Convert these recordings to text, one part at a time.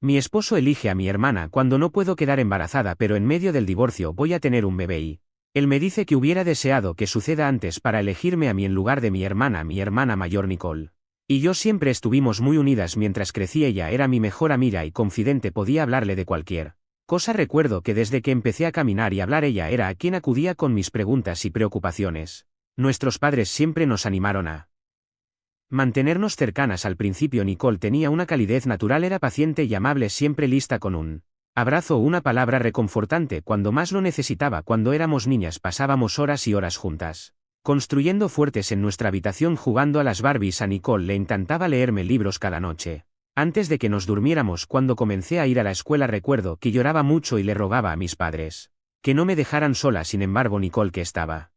Mi esposo elige a mi hermana cuando no puedo quedar embarazada, pero en medio del divorcio voy a tener un bebé y él me dice que hubiera deseado que suceda antes para elegirme a mí en lugar de mi hermana mayor Nicole. Y yo siempre estuvimos muy unidas mientras crecí, ella era mi mejor amiga y confidente, podía hablarle de cualquier cosa. Recuerdo que desde que empecé a caminar y hablar ella era a quien acudía con mis preguntas y preocupaciones. Nuestros padres siempre nos animaron a mantenernos cercanas. Al principio Nicole tenía una calidez natural, era paciente y amable, siempre lista con un abrazo o una palabra reconfortante cuando más lo necesitaba. Cuando éramos niñas pasábamos horas y horas juntas, construyendo fuertes en nuestra habitación jugando a las Barbies. A Nicole le encantaba leerme libros cada noche antes de que nos durmiéramos. Cuando comencé a ir a la escuela recuerdo que lloraba mucho y le rogaba a mis padres que no me dejaran sola. Sin embargo, Nicole, que estaba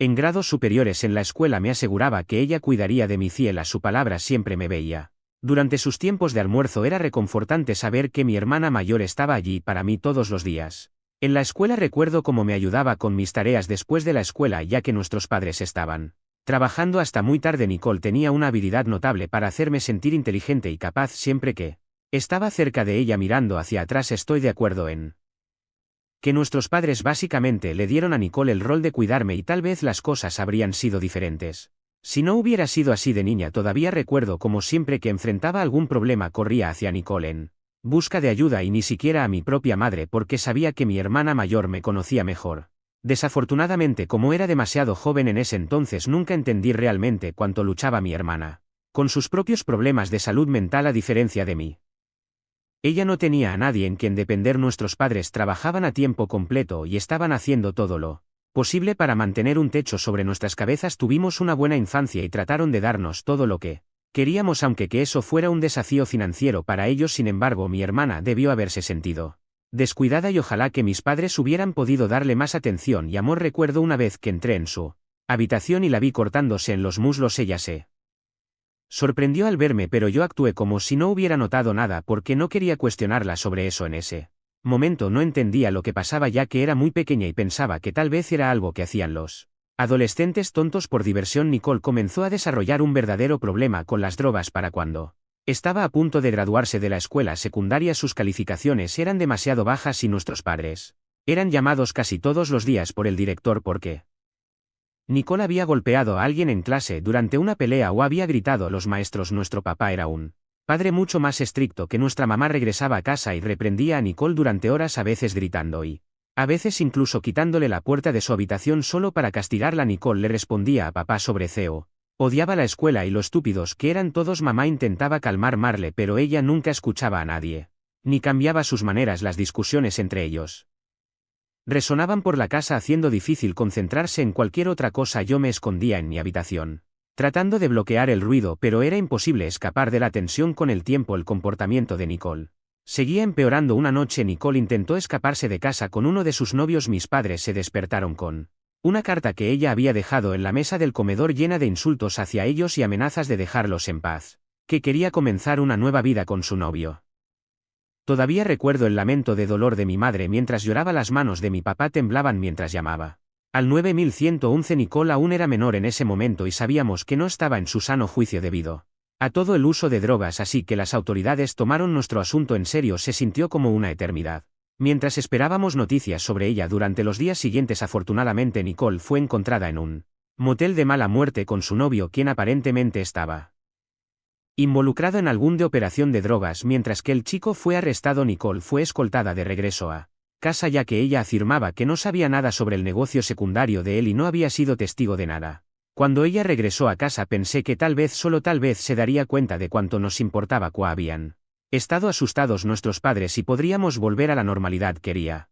en grados superiores en la escuela, me aseguraba que ella cuidaría de mi, fiel a su palabra, siempre me veía durante sus tiempos de almuerzo. Era reconfortante saber que mi hermana mayor estaba allí para mí todos los días. En la escuela recuerdo cómo me ayudaba con mis tareas después de la escuela, ya que nuestros padres estaban trabajando hasta muy tarde. Nicole tenía una habilidad notable para hacerme sentir inteligente y capaz siempre que estaba cerca de ella. Mirando hacia atrás estoy de acuerdo en que nuestros padres básicamente le dieron a Nicole el rol de cuidarme y tal vez las cosas habrían sido diferentes si no hubiera sido así. De niña todavía recuerdo cómo siempre que enfrentaba algún problema corría hacia Nicole en busca de ayuda y ni siquiera a mi propia madre, porque sabía que mi hermana mayor me conocía mejor. Desafortunadamente, como era demasiado joven en ese entonces, nunca entendí realmente cuánto luchaba mi hermana con sus propios problemas de salud mental a diferencia de mí. Ella no tenía a nadie en quien depender. Nuestros padres trabajaban a tiempo completo y estaban haciendo todo lo posible para mantener un techo sobre nuestras cabezas. Tuvimos una buena infancia y trataron de darnos todo lo que queríamos, aunque que eso fuera un desafío financiero para ellos. Sin embargo, mi hermana debió haberse sentido descuidada y ojalá que mis padres hubieran podido darle más atención y amor. Recuerdo una vez que entré en su habitación y la vi cortándose en los muslos. Ella se sorprendió al verme, pero yo actué como si no hubiera notado nada porque no quería cuestionarla sobre eso. En ese momento no entendía lo que pasaba, ya que era muy pequeña y pensaba que tal vez era algo que hacían los adolescentes tontos por diversión. Nicole comenzó a desarrollar un verdadero problema con las drogas para cuando estaba a punto de graduarse de la escuela secundaria. Sus calificaciones eran demasiado bajas y nuestros padres eran llamados casi todos los días por el director porque Nicole había golpeado a alguien en clase durante una pelea o había gritado a los maestros. Nuestro papá era un padre mucho más estricto que nuestra mamá. Regresaba a casa y reprendía a Nicole durante horas, a veces gritando y a veces incluso quitándole la puerta de su habitación solo para castigarla. Nicole le respondía a papá sobre CEO. Odiaba la escuela y lo estúpidos que eran todos. Mamá intentaba calmar Marle, pero ella nunca escuchaba a nadie, ni cambiaba sus maneras. Las discusiones entre ellos resonaban por la casa, haciendo difícil concentrarse en cualquier otra cosa. Yo me escondía en mi habitación, tratando de bloquear el ruido, pero era imposible escapar de la tensión. Con el tiempo el comportamiento de Nicole seguía empeorando. Una noche Nicole intentó escaparse de casa con uno de sus novios. Mis padres se despertaron con una carta que ella había dejado en la mesa del comedor llena de insultos hacia ellos y amenazas de dejarlos en paz, que quería comenzar una nueva vida con su novio. Todavía recuerdo el lamento de dolor de mi madre mientras lloraba. Las manos de mi papá temblaban mientras llamaba al 9111. Nicole aún era menor en ese momento y sabíamos que no estaba en su sano juicio debido a todo el uso de drogas, así que las autoridades tomaron nuestro asunto en serio. Se sintió como una eternidad mientras esperábamos noticias sobre ella. Durante los días siguientes, afortunadamente, Nicole fue encontrada en un motel de mala muerte con su novio, quien aparentemente estaba involucrado en algún de operación de drogas. Mientras que el chico fue arrestado, Nicole fue escoltada de regreso a casa, ya que ella afirmaba que no sabía nada sobre el negocio secundario de él y no había sido testigo de nada. Cuando ella regresó a casa pensé que tal vez, solo tal vez, se daría cuenta de cuánto nos importaba cuá habían estado asustados nuestros padres y podríamos volver a la normalidad. Quería.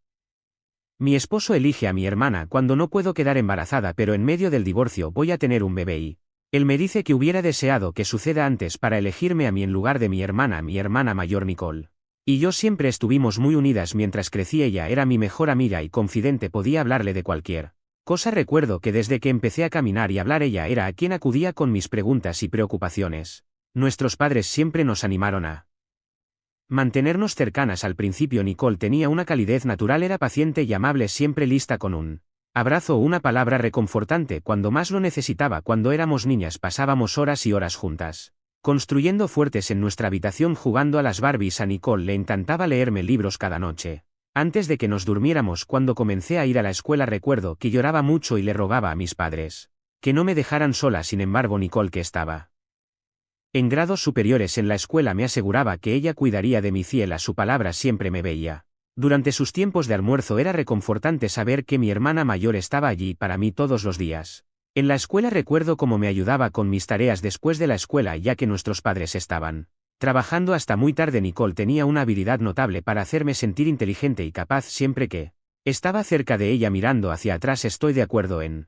Mi esposo elige a mi hermana cuando no puedo quedar embarazada, pero en medio del divorcio voy a tener un bebé y él me dice que hubiera deseado que suceda antes para elegirme a mí en lugar de mi hermana mayor Nicole. Y yo siempre estuvimos muy unidas mientras crecí. Ella era mi mejor amiga y confidente, podía hablarle de cualquier cosa. Recuerdo que desde que empecé a caminar y hablar ella era a quien acudía con mis preguntas y preocupaciones. Nuestros padres siempre nos animaron a mantenernos cercanas. Al principio Nicole tenía una calidez natural, era paciente y amable, siempre lista con un abrazo o una palabra reconfortante cuando más lo necesitaba. Cuando éramos niñas pasábamos horas y horas juntas, construyendo fuertes en nuestra habitación jugando a las Barbies. A Nicole le encantaba leerme libros cada noche. Antes de que nos durmiéramos, cuando comencé a ir a la escuela, recuerdo que lloraba mucho y le rogaba a mis padres que no me dejaran sola. Sin embargo, Nicole, que estaba en grados superiores en la escuela, me aseguraba que ella cuidaría de mí. Fiel a su palabra, siempre me veía durante sus tiempos de almuerzo. Era reconfortante saber que mi hermana mayor estaba allí para mí todos los días. En la escuela recuerdo cómo me ayudaba con mis tareas después de la escuela, ya que nuestros padres estaban trabajando hasta muy tarde. Nicole tenía una habilidad notable para hacerme sentir inteligente y capaz siempre que estaba cerca de ella. Mirando hacia atrás, estoy de acuerdo en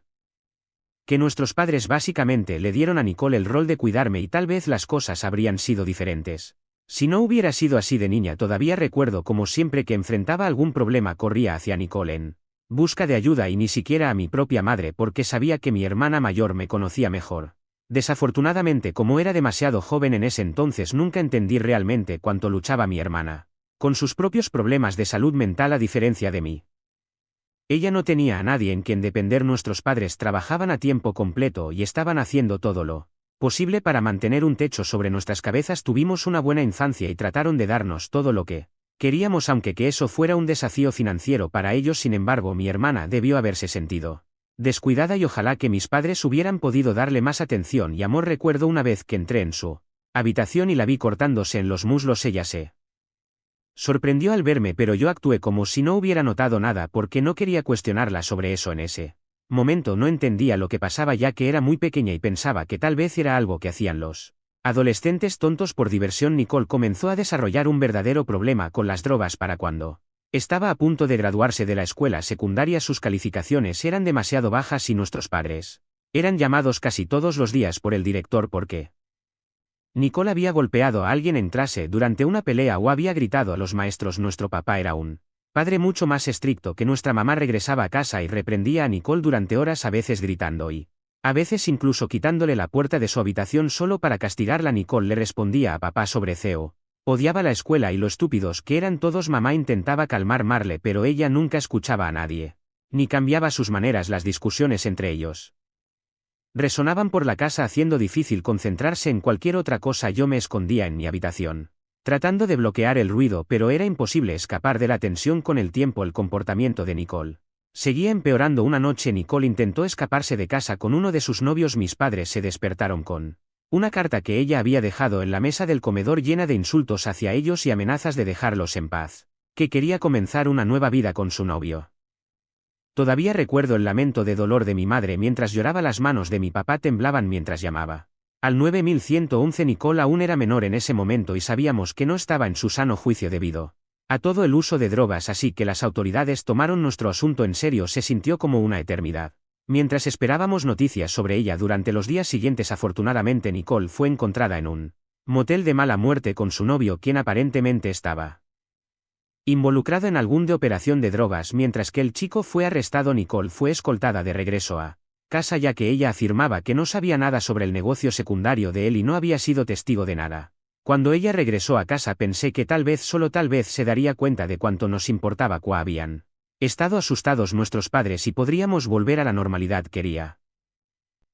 que nuestros padres básicamente le dieron a Nicole el rol de cuidarme, y tal vez las cosas habrían sido diferentes si no hubiera sido así de niña. Todavía recuerdo cómo siempre que enfrentaba algún problema corría hacia Nicole en busca de ayuda, y ni siquiera a mi propia madre, porque sabía que mi hermana mayor me conocía mejor. Desafortunadamente, como era demasiado joven en ese entonces, nunca entendí realmente cuánto luchaba mi hermana con sus propios problemas de salud mental, a diferencia de mí. Ella no tenía a nadie en quien depender. Nuestros padres trabajaban a tiempo completo y estaban haciendo todo lo posible para mantener un techo sobre nuestras cabezas. Tuvimos una buena infancia y trataron de darnos todo lo que queríamos, aunque que eso fuera un desafío financiero para ellos. Sin embargo, mi hermana debió haberse sentido descuidada, y ojalá que mis padres hubieran podido darle más atención y amor. Recuerdo una vez que entré en su habitación y la vi cortándose en los muslos. Ella se sorprendió al verme, pero yo actué como si no hubiera notado nada porque no quería cuestionarla sobre eso. En ese momento no entendía lo que pasaba, ya que era muy pequeña y pensaba que tal vez era algo que hacían los adolescentes tontos por diversión. Nicole comenzó a desarrollar un verdadero problema con las drogas para cuando estaba a punto de graduarse de la escuela secundaria. Sus calificaciones eran demasiado bajas y nuestros padres eran llamados casi todos los días por el director porque Nicole había golpeado a alguien en clase durante una pelea o había gritado a los maestros. Nuestro papá era un padre mucho más estricto que nuestra mamá. Regresaba a casa y reprendía a Nicole durante horas, a veces gritando y a veces incluso quitándole la puerta de su habitación solo para castigarla. Nicole le respondía a papá sobre CEO. Odiaba la escuela y lo estúpidos que eran todos. Mamá intentaba calmar Marle, pero ella nunca escuchaba a nadie, ni cambiaba sus maneras. Las discusiones entre ellos resonaban por la casa, haciendo difícil concentrarse en cualquier otra cosa. Yo me escondía en mi habitación, tratando de bloquear el ruido, pero era imposible escapar de la tensión. Con el tiempo, el comportamiento de Nicole seguía empeorando. Una noche Nicole intentó escaparse de casa con uno de sus novios. Mis padres se despertaron con una carta que ella había dejado en la mesa del comedor, llena de insultos hacia ellos y amenazas de dejarlos en paz, que quería comenzar una nueva vida con su novio. Todavía recuerdo el lamento de dolor de mi madre mientras lloraba. Las manos de mi papá temblaban mientras llamaba al 9111. Nicole aún era menor en ese momento y sabíamos que no estaba en su sano juicio debido a todo el uso de drogas, así que las autoridades tomaron nuestro asunto en serio. Se sintió como una eternidad mientras esperábamos noticias sobre ella. Durante los días siguientes, afortunadamente, Nicole fue encontrada en un motel de mala muerte con su novio, quien aparentemente estaba involucrado en algún de operación de drogas. Mientras que el chico fue arrestado, Nicole fue escoltada de regreso a casa, ya que ella afirmaba que no sabía nada sobre el negocio secundario de él y no había sido testigo de nada. Cuando ella regresó a casa, pensé que tal vez, solo tal vez, se daría cuenta de cuánto nos importaba cuá habían estado asustados nuestros padres y podríamos volver a la normalidad. Quería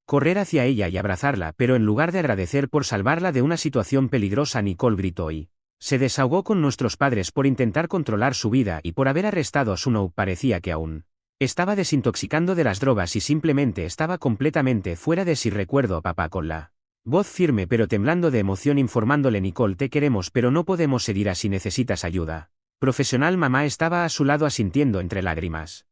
correr hacia ella y abrazarla, pero en lugar de agradecer por salvarla de una situación peligrosa, Nicole gritó y se desahogó con nuestros padres por intentar controlar su vida y por haber arrestado a su novio. Parecía que aún estaba desintoxicando de las drogas y simplemente estaba completamente fuera de sí. Recuerdo a papá con la voz firme pero temblando de emoción informándole: Nicole, te queremos, pero no podemos seguir así, necesitas ayuda profesional. Mamá estaba a su lado asintiendo entre lágrimas,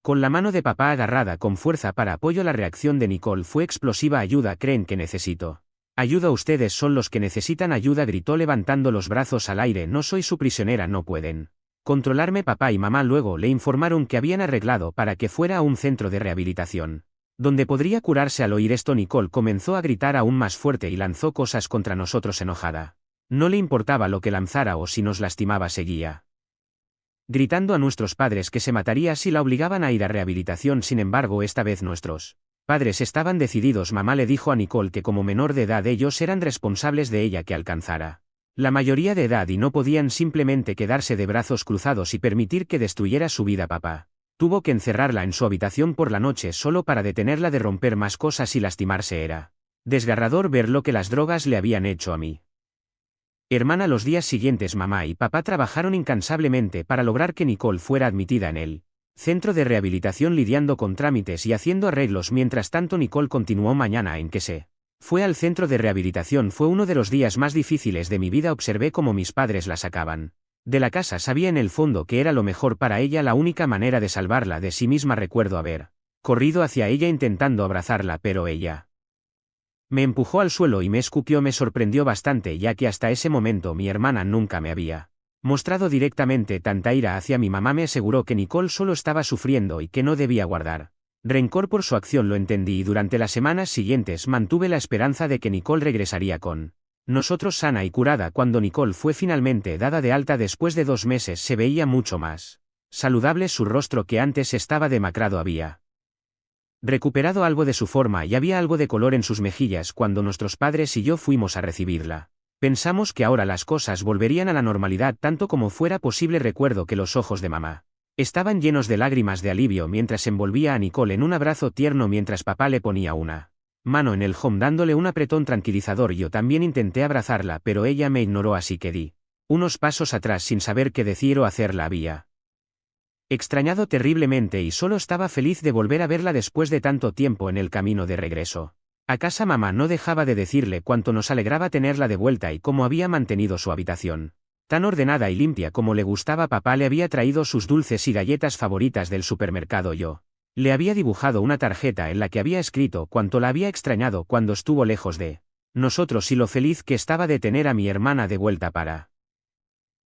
con la mano de papá agarrada con fuerza para apoyo. La reacción de Nicole fue explosiva. Ayuda, ¿creen que necesito ayuda? Ustedes son los que necesitan ayuda, gritó levantando los brazos al aire. No soy su prisionera, no pueden controlarme. Papá y mamá luego le informaron que habían arreglado para que fuera a un centro de rehabilitación donde podría curarse. Al oír esto, Nicole comenzó a gritar aún más fuerte y lanzó cosas contra nosotros enojada. No le importaba lo que lanzara o si nos lastimaba, seguía gritando a nuestros padres que se mataría si la obligaban a ir a rehabilitación. Sin embargo, esta vez nuestros padres estaban decididos. Mamá le dijo a Nicole que como menor de edad ellos eran responsables de ella que alcanzara la mayoría de edad y no podían simplemente quedarse de brazos cruzados y permitir que destruyera su vida. Papá tuvo que encerrarla en su habitación por la noche solo para detenerla de romper más cosas y lastimarse. Era Desgarrador ver lo que las drogas le habían hecho a mi hermana. Los días siguientes mamá y papá trabajaron incansablemente para lograr que Nicole fuera admitida en el centro de rehabilitación, lidiando con trámites y haciendo arreglos. Mientras tanto Nicole continuó mañana en que se fue al centro de rehabilitación. Fue uno de los días más difíciles de mi vida. Observé cómo mis padres la sacaban de la casa. Sabía en el fondo que era lo mejor para ella, la única manera de salvarla de sí misma. Recuerdo haber corrido hacia ella intentando abrazarla, pero ella me empujó al suelo y me escupió. Me sorprendió bastante, ya que hasta ese momento mi hermana nunca me había mostrado directamente tanta ira hacia mi mamá. Me aseguró que Nicole solo estaba sufriendo y que no debía guardar rencor por su acción. Lo entendí y durante las semanas siguientes mantuve la esperanza de que Nicole regresaría con nosotros sana y curada. Cuando Nicole fue finalmente dada de alta después de 2 meses, se veía mucho más saludable. Su rostro, que antes estaba demacrado, había recuperado algo de su forma y había algo de color en sus mejillas. Cuando nuestros padres y yo fuimos a recibirla, pensamos que ahora las cosas volverían a la normalidad tanto como fuera posible. Recuerdo que los ojos de mamá estaban llenos de lágrimas de alivio mientras envolvía a Nicole en un abrazo tierno mientras papá le ponía una mano en el home dándole un apretón tranquilizador. Yo también intenté abrazarla, pero ella me ignoró, así que di unos pasos atrás sin saber qué decir o hacer. La había extrañado terriblemente y solo estaba feliz de volver a verla después de tanto tiempo. En el camino de regreso a casa mamá no dejaba de decirle cuánto nos alegraba tenerla de vuelta y cómo había mantenido su habitación tan ordenada y limpia como le gustaba. Papá le había traído sus dulces y galletas favoritas del supermercado. Yo le había dibujado una tarjeta en la que había escrito cuánto la había extrañado cuando estuvo lejos de nosotros y lo feliz que estaba de tener a mi hermana de vuelta. Para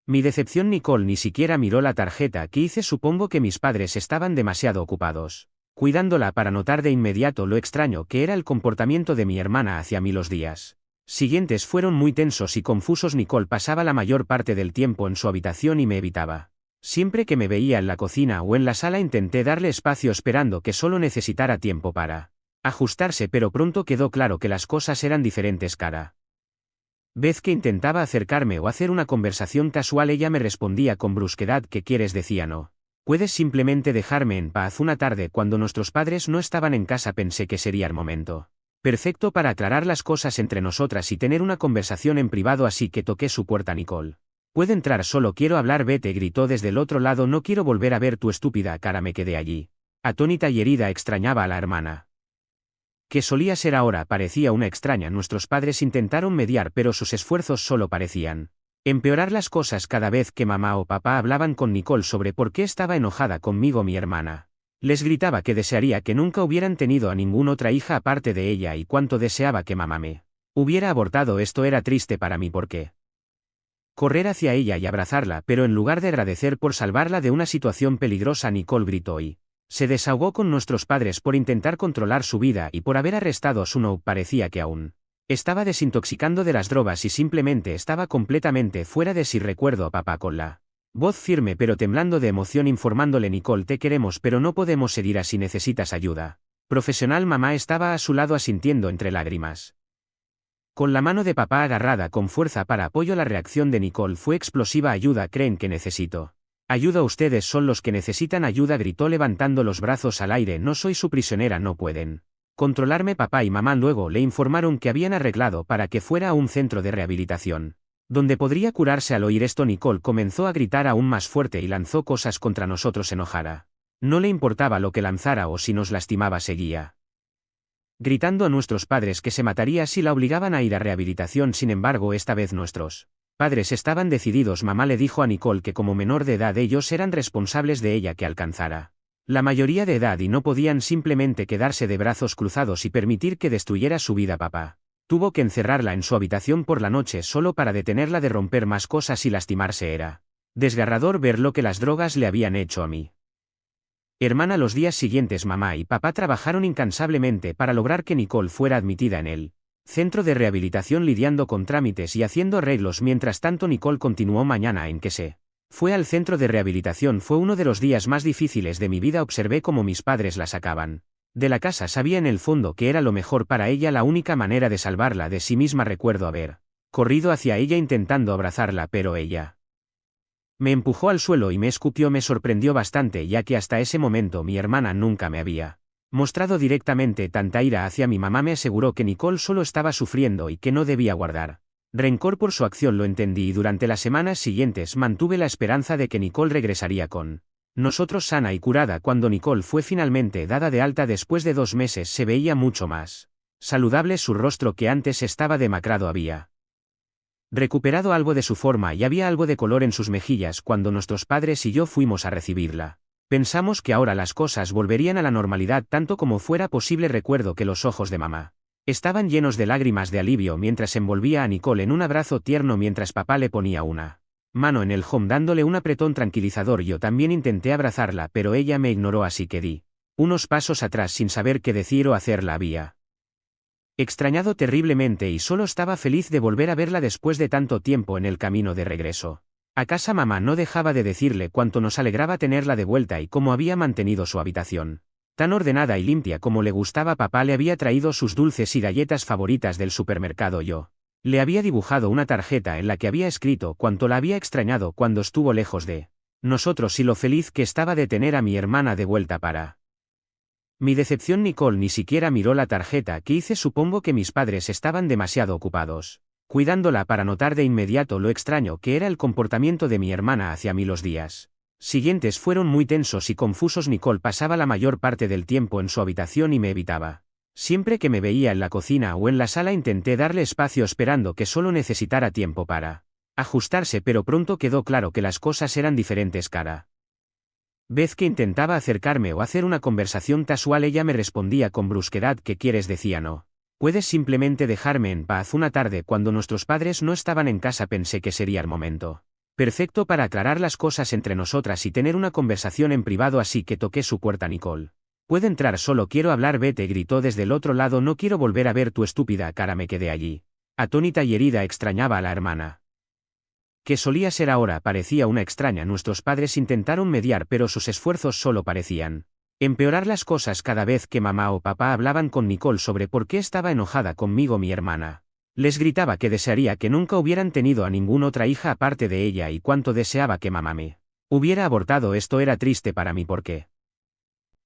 mi decepción, Nicole ni siquiera miró la tarjeta que hice. Supongo que mis padres estaban demasiado ocupados cuidándola para notar de inmediato lo extraño que era el comportamiento de mi hermana hacia mí. Los días siguientes fueron muy tensos y confusos. Nicole pasaba la mayor parte del tiempo en su habitación y me evitaba. Siempre que me veía en la cocina o en la sala intenté darle espacio esperando que solo necesitara tiempo para ajustarse, pero pronto quedó claro que las cosas eran diferentes. Cada vez que intentaba acercarme o hacer una conversación casual, ella me respondía con brusquedad: ¿qué quieres? Decía: no puedes simplemente dejarme en paz. Una tarde, cuando nuestros padres no estaban en casa, pensé que sería el momento perfecto para aclarar las cosas entre nosotras y tener una conversación en privado, así que toqué su puerta. Nicole, ¿puedo entrar? Solo quiero hablar. Vete, gritó desde el otro lado. No quiero volver a ver tu estúpida cara. Me quedé allí, atónita y herida. Extrañaba a la hermana que solía ser. Ahora parecía una extraña. Nuestros padres intentaron mediar, pero sus esfuerzos solo parecían empeorar las cosas. Cada vez que mamá o papá hablaban con Nicole sobre por qué estaba enojada conmigo, mi hermana les gritaba que desearía que nunca hubieran tenido a ninguna otra hija aparte de ella y cuánto deseaba que mamá me hubiera abortado. Esto era triste para mí porque correr hacia ella y abrazarla, pero en lugar de agradecer por salvarla de una situación peligrosa, Nicole gritó y se desahogó con nuestros padres por intentar controlar su vida y por haber arrestado a su novio. Parecía que aún estaba desintoxicando de las drogas y simplemente estaba completamente fuera de sí. Recuerdo a papá con la voz firme pero temblando de emoción informándole: Nicole, te queremos, pero no podemos seguir así. Necesitas ayuda profesional. Mamá estaba a su lado asintiendo entre lágrimas, con la mano de papá agarrada con fuerza para apoyo. La reacción de Nicole fue explosiva. Ayuda, ¿creen que necesito ayuda? Ustedes son los que necesitan ayuda, gritó levantando los brazos al aire. No soy su prisionera, no pueden controlarme. Papá y mamá luego le informaron que habían arreglado para que fuera a un centro de rehabilitación donde podría curarse. Al oír esto, Nicole comenzó a gritar aún más fuerte y lanzó cosas contra nosotros. Enojada, no le importaba lo que lanzara o si nos lastimaba, seguía gritando a nuestros padres que se mataría si la obligaban a ir a rehabilitación. Sin embargo, esta vez nuestros padres estaban decididos. Mamá le dijo a Nicole que como menor de edad ellos eran responsables de ella, que alcanzara la mayoría de edad y no podían simplemente quedarse de brazos cruzados y permitir que destruyera su vida. Papá tuvo que encerrarla en su habitación por la noche solo para detenerla de romper más cosas y lastimarse. Era desgarrador ver lo que las drogas le habían hecho a mi hermana. Los días siguientes mamá y papá trabajaron incansablemente para lograr que Nicole fuera admitida en el centro de rehabilitación, lidiando con trámites y haciendo arreglos. Mientras tanto, Nicole continuó mañana en que se fue al centro de rehabilitación. Fue uno de los días más difíciles de mi vida. Observé cómo mis padres la sacaban de la casa. Sabía en el fondo que era lo mejor para ella, la única manera de salvarla de sí misma. Recuerdo haber corrido hacia ella intentando abrazarla, pero ella me empujó al suelo y me escupió. Me sorprendió bastante, ya que hasta ese momento mi hermana nunca me había Mostrado directamente tanta ira hacia mi mamá, me aseguró que Nicole solo estaba sufriendo y que no debía guardar rencor por su acción. Lo entendí y durante las semanas siguientes mantuve la esperanza de que Nicole regresaría con nosotros sana y curada. Cuando Nicole fue finalmente dada de alta después de 2 meses, se veía mucho más saludable. Su rostro, que antes estaba demacrado, había recuperado algo de su forma y había algo de color en sus mejillas. Cuando nuestros padres y yo fuimos a recibirla, pensamos que ahora las cosas volverían a la normalidad tanto como fuera posible. Recuerdo que los ojos de mamá estaban llenos de lágrimas de alivio mientras envolvía a Nicole en un abrazo tierno mientras papá le ponía una mano en el home dándole un apretón tranquilizador. Yo también intenté abrazarla, pero ella me ignoró, así que di unos pasos atrás sin saber qué decir o hacer. La había extrañado terriblemente y solo estaba feliz de volver a verla después de tanto tiempo. En el camino de regreso a casa, mamá no dejaba de decirle cuánto nos alegraba tenerla de vuelta y cómo había mantenido su habitación tan ordenada y limpia como le gustaba. Papá le había traído sus dulces y galletas favoritas del supermercado. Yo le había dibujado una tarjeta en la que había escrito cuánto la había extrañado cuando estuvo lejos de nosotros y lo feliz que estaba de tener a mi hermana de vuelta. Para mi decepción, Nicole ni siquiera miró la tarjeta que hice. Supongo que mis padres estaban demasiado ocupados cuidándola para notar de inmediato lo extraño que era el comportamiento de mi hermana hacia mí. Los días siguientes fueron muy tensos y confusos. Nicole pasaba la mayor parte del tiempo en su habitación y me evitaba. Siempre que me veía en la cocina o en la sala intenté darle espacio esperando que solo necesitara tiempo para ajustarse, pero pronto quedó claro que las cosas eran diferentes. Cada vez que intentaba acercarme o hacer una conversación casual, ella me respondía con brusquedad: ¿qué quieres? Decía: no puedes simplemente dejarme en paz. Una tarde, cuando nuestros padres no estaban en casa, pensé que sería el momento perfecto para aclarar las cosas entre nosotras y tener una conversación en privado, así que toqué su puerta. Nicole, ¿puedo entrar? Solo quiero hablar. Vete, gritó desde el otro lado. No quiero volver a ver tu estúpida cara. Me quedé allí, atónita y herida. Extrañaba a la hermana que solía ser. Ahora parecía una extraña. Nuestros padres intentaron mediar, pero sus esfuerzos solo parecían empeorar las cosas. Cada vez que mamá o papá hablaban con Nicole sobre por qué estaba enojada conmigo, mi hermana les gritaba que desearía que nunca hubieran tenido a ninguna otra hija aparte de ella y cuánto deseaba que mamá me hubiera abortado. Esto era triste para mí porque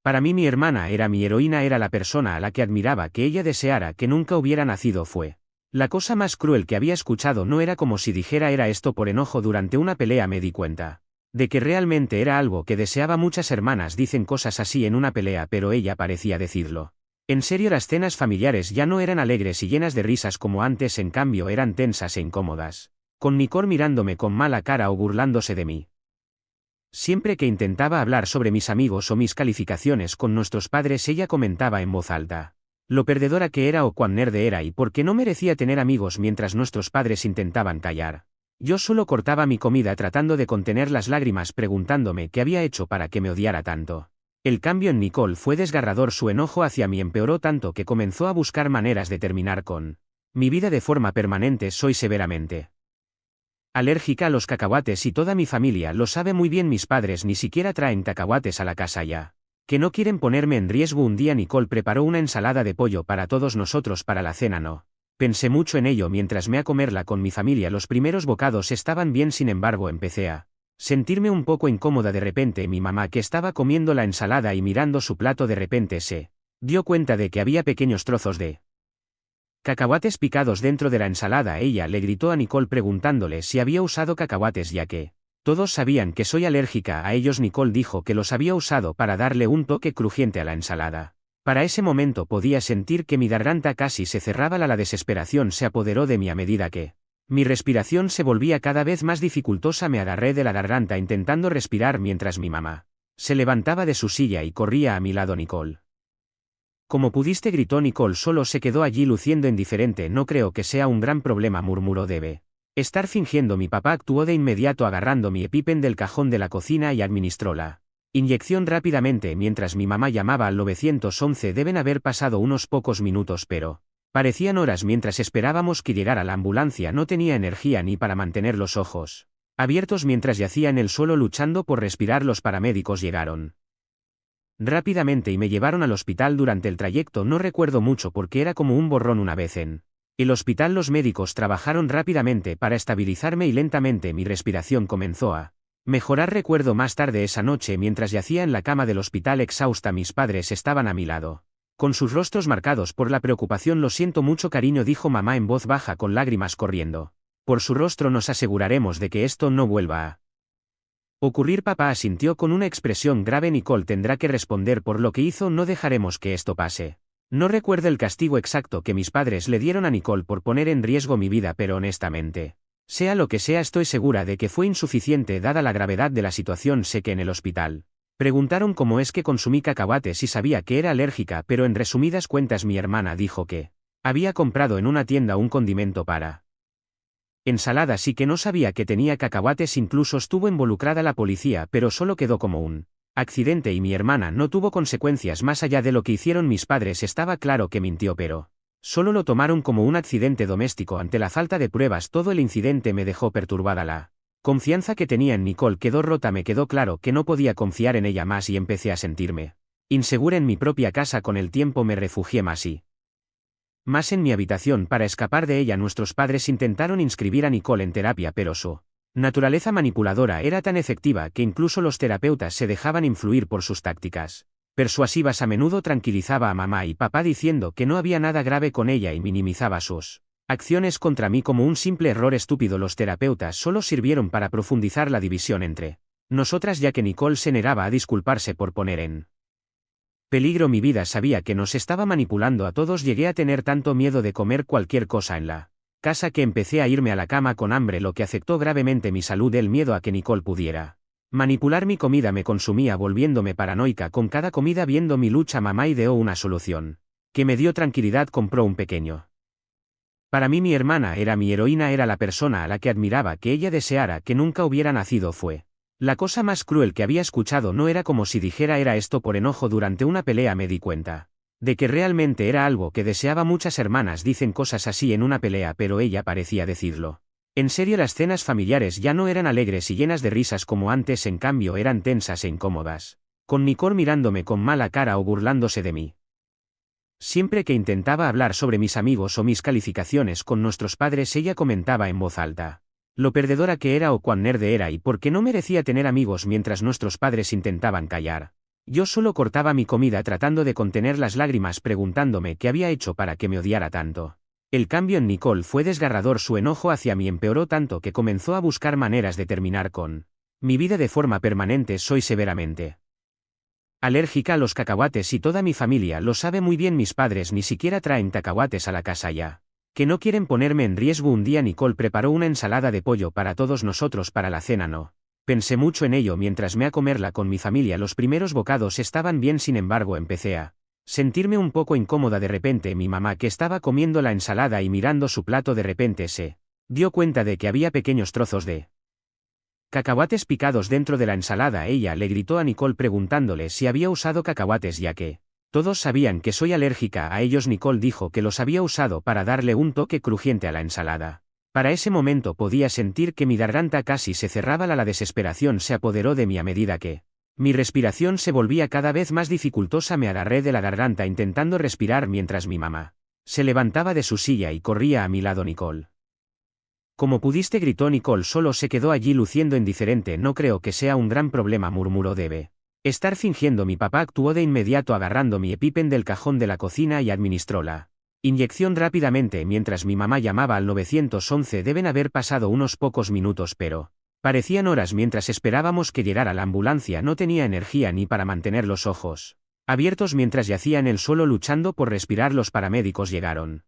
para mí mi hermana era mi heroína, era la persona a la que admiraba. Que ella deseara que nunca hubiera nacido fue la cosa más cruel que había escuchado. No era como si dijera era esto por enojo. Durante una pelea me di cuenta de que realmente era algo que deseaba. Muchas hermanas dicen cosas así en una pelea, pero ella parecía decirlo en serio. Las cenas familiares ya no eran alegres y llenas de risas como antes, en cambio eran tensas e incómodas, con Nicole mirándome con mala cara o burlándose de mí. Siempre que intentaba hablar sobre mis amigos o mis calificaciones con nuestros padres, ella comentaba en voz alta lo perdedora que era o cuán nerd era y por qué no merecía tener amigos. Mientras nuestros padres intentaban callar, yo solo cortaba mi comida tratando de contener las lágrimas, preguntándome qué había hecho para que me odiara tanto. El cambio en Nicole fue desgarrador. Su enojo hacia mí empeoró tanto que comenzó a buscar maneras de terminar con mi vida de forma permanente. Soy severamente alérgica a los cacahuates y toda mi familia lo sabe muy bien. Mis padres ni siquiera traen cacahuates a la casa ya que no quieren ponerme en riesgo. Un día Nicole preparó una ensalada de pollo para todos nosotros para la cena. No pensé mucho en ello mientras me a comerla con mi familia. Los primeros bocados estaban bien, sin embargo empecé a sentirme un poco incómoda. De repente mi mamá, que estaba comiendo la ensalada y mirando su plato, de repente se dio cuenta de que había pequeños trozos de cacahuates picados dentro de la ensalada. Ella le gritó a Nicole preguntándole si había usado cacahuates, ya que todos sabían que soy alérgica a ellos. Nicole dijo que los había usado para darle un toque crujiente a la ensalada. Para ese momento podía sentir que mi garganta casi se cerraba. La desesperación se apoderó de mí a medida que mi respiración se volvía cada vez más dificultosa. Me agarré de la garganta intentando respirar mientras mi mamá se levantaba de su silla y corría a mi lado. Nicole, ¿cómo pudiste?, gritó. Nicole solo se quedó allí luciendo indiferente. No creo que sea un gran problema, murmuró. Debe estar fingiendo. Mi papá actuó de inmediato agarrando mi EpiPen del cajón de la cocina y administró la inyección rápidamente mientras mi mamá llamaba al 911. Deben haber pasado unos pocos minutos, pero parecían horas mientras esperábamos que llegara la ambulancia. No tenía energía ni para mantener los ojos abiertos mientras yacía en el suelo luchando por respirar. Los paramédicos llegaron rápidamente y me llevaron al hospital. Durante el trayecto no recuerdo mucho porque era como un borrón. Una vez en el hospital los médicos trabajaron rápidamente para estabilizarme y lentamente mi respiración comenzó a Mejorar recuerdo más tarde esa noche mientras yacía en la cama del hospital exhausta, mis padres estaban a mi lado. Con sus rostros marcados por la preocupación, lo siento mucho, cariño, dijo mamá en voz baja con lágrimas corriendo. Por su rostro nos aseguraremos de que esto no vuelva a ocurrir. Papá asintió con una expresión grave. Nicole tendrá que responder por lo que hizo, no dejaremos que esto pase. No recuerdo el castigo exacto que mis padres le dieron a Nicole por poner en riesgo mi vida, pero honestamente, sea lo que sea, estoy segura de que fue insuficiente dada la gravedad de la situación. Sé que en el hospital preguntaron cómo es que consumí cacahuates y sabía que era alérgica, pero en resumidas cuentas mi hermana dijo que había comprado en una tienda un condimento para ensaladas y que no sabía que tenía cacahuates. Incluso estuvo involucrada la policía, pero solo quedó como un accidente y mi hermana no tuvo consecuencias más allá de lo que hicieron mis padres. Estaba claro que mintió, pero solo lo tomaron como un accidente doméstico. Ante la falta de pruebas, todo el incidente me dejó perturbada. La confianza que tenía en Nicole quedó rota. Me quedó claro que no podía confiar en ella más y empecé a sentirme insegura en mi propia casa. Con el tiempo me refugié más y más en mi habitación para escapar de ella. Nuestros padres intentaron inscribir a Nicole en terapia, pero su naturaleza manipuladora era tan efectiva que incluso los terapeutas se dejaban influir por sus tácticas persuasivas. A menudo tranquilizaba a mamá y papá diciendo que no había nada grave con ella y minimizaba sus acciones contra mí como un simple error estúpido. Los terapeutas solo sirvieron para profundizar la división entre nosotras, ya que Nicole se negaba a disculparse por poner en peligro mi vida. Sabía que nos estaba manipulando a todos. Llegué a tener tanto miedo de comer cualquier cosa en la casa que empecé a irme a la cama con hambre, lo que afectó gravemente mi salud. El miedo a que Nicole pudiera manipular mi comida me consumía, volviéndome paranoica con cada comida. Viendo mi lucha, mamá ideó una solución que me dio tranquilidad. Compró un pequeño para mí. Mi hermana era mi heroína, era la persona a la que admiraba. Que ella deseara que nunca hubiera nacido fue la cosa más cruel que había escuchado. No era como si dijera era esto por enojo. Durante una pelea me di cuenta de que realmente era algo que deseaba. Muchas hermanas dicen cosas así en una pelea, pero ella parecía decirlo en serio. Las cenas familiares ya no eran alegres y llenas de risas como antes, en cambio eran tensas e incómodas, con Nicole mirándome con mala cara o burlándose de mí. Siempre que intentaba hablar sobre mis amigos o mis calificaciones con nuestros padres, ella comentaba en voz alta lo perdedora que era o cuán nerd era y por qué no merecía tener amigos. Mientras nuestros padres intentaban callar, yo solo cortaba mi comida tratando de contener las lágrimas, preguntándome qué había hecho para que me odiara tanto. El cambio en Nicole fue desgarrador. Su enojo hacia mí empeoró tanto que comenzó a buscar maneras de terminar con mi vida de forma permanente. Soy severamente alérgica a los cacahuates y toda mi familia lo sabe muy bien. Mis padres ni siquiera traen cacahuates a la casa ya que no quieren ponerme en riesgo. Un día Nicole preparó una ensalada de pollo para todos nosotros para la cena. No pensé mucho en ello mientras me a comerla con mi familia. Los primeros bocados estaban bien, sin embargo empecé a sentirme un poco incómoda. De repente mi mamá, que estaba comiendo la ensalada y mirando su plato, de repente se dio cuenta de que había pequeños trozos de cacahuates picados dentro de la ensalada. Ella le gritó a Nicole preguntándole si había usado cacahuates, ya que todos sabían que soy alérgica a ellos. Nicole dijo que los había usado para darle un toque crujiente a la ensalada. Para ese momento podía sentir que mi garganta casi se cerraba. La desesperación se apoderó de mí a medida que mi respiración se volvía cada vez más dificultosa. Me agarré de la garganta intentando respirar mientras mi mamá se levantaba de su silla y corría a mi lado. Nicole, ¿cómo pudiste?, gritó Nicole. Solo se quedó allí luciendo indiferente. No creo que sea un gran problema, murmuró. Debe estar fingiendo. Mi papá actuó de inmediato agarrando mi EpiPen del cajón de la cocina y administró la inyección rápidamente mientras mi mamá llamaba al 911. Deben haber pasado unos pocos minutos, pero parecían horas mientras esperábamos que llegara la ambulancia. No tenía energía ni para mantener los ojos abiertos mientras yacía en el suelo luchando por respirar. Los paramédicos llegaron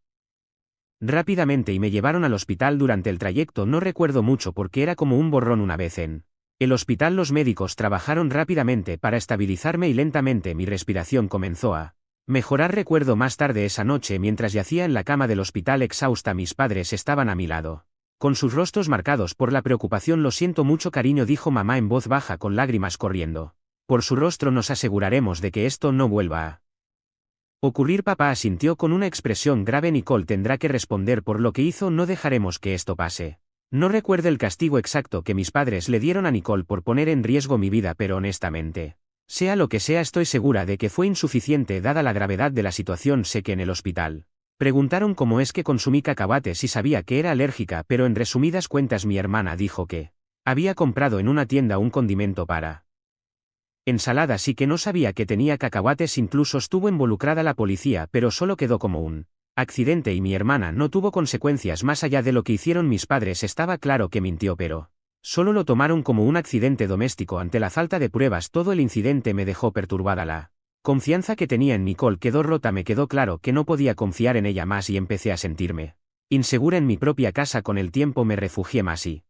rápidamente y me llevaron al hospital. Durante el trayecto no recuerdo mucho porque era como un borrón. Una vez en el hospital los médicos trabajaron rápidamente para estabilizarme y lentamente mi respiración comenzó a mejorar. Recuerdo más tarde esa noche mientras yacía en la cama del hospital exhausta. Mis padres estaban a mi lado, con sus rostros marcados por la preocupación. Lo siento mucho, cariño, dijo mamá en voz baja con lágrimas corriendo. Por su rostro nos aseguraremos de que esto no vuelva a ocurrir. Papá asintió con una expresión grave. Nicole tendrá que responder por lo que hizo. No dejaremos que esto pase. No recuerdo el castigo exacto que mis padres le dieron a Nicole por poner en riesgo mi vida, pero honestamente, sea lo que sea, estoy segura de que fue insuficiente dada la gravedad de la situación. Sé que en el hospital preguntaron cómo es que consumí cacahuates y sabía que era alérgica, pero en resumidas cuentas mi hermana dijo que Había comprado en una tienda un condimento para ensaladas y que no sabía que tenía cacahuates. Incluso estuvo involucrada la policía, pero solo quedó como un accidente y mi hermana no tuvo consecuencias más allá de lo que hicieron mis padres. Estaba claro que mintió, pero solo lo tomaron como un accidente doméstico. Ante la falta de pruebas, todo el incidente me dejó perturbada. La confianza que tenía en Nicole quedó rota. Me quedó claro que no podía confiar en ella más y empecé a sentirme insegura en mi propia casa. Con el tiempo me refugié más y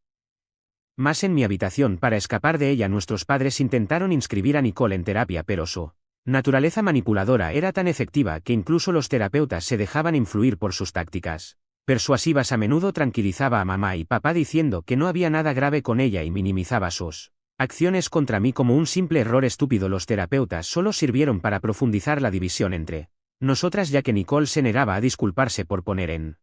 más en mi habitación para escapar de ella. Nuestros padres intentaron inscribir a Nicole en terapia, pero su naturaleza manipuladora era tan efectiva que incluso los terapeutas se dejaban influir por sus tácticas persuasivas. A menudo tranquilizaba a mamá y papá diciendo que no había nada grave con ella y minimizaba sus acciones contra mí como un simple error estúpido. Los terapeutas solo sirvieron para profundizar la división entre nosotras, ya que Nicole se negaba a disculparse por poner en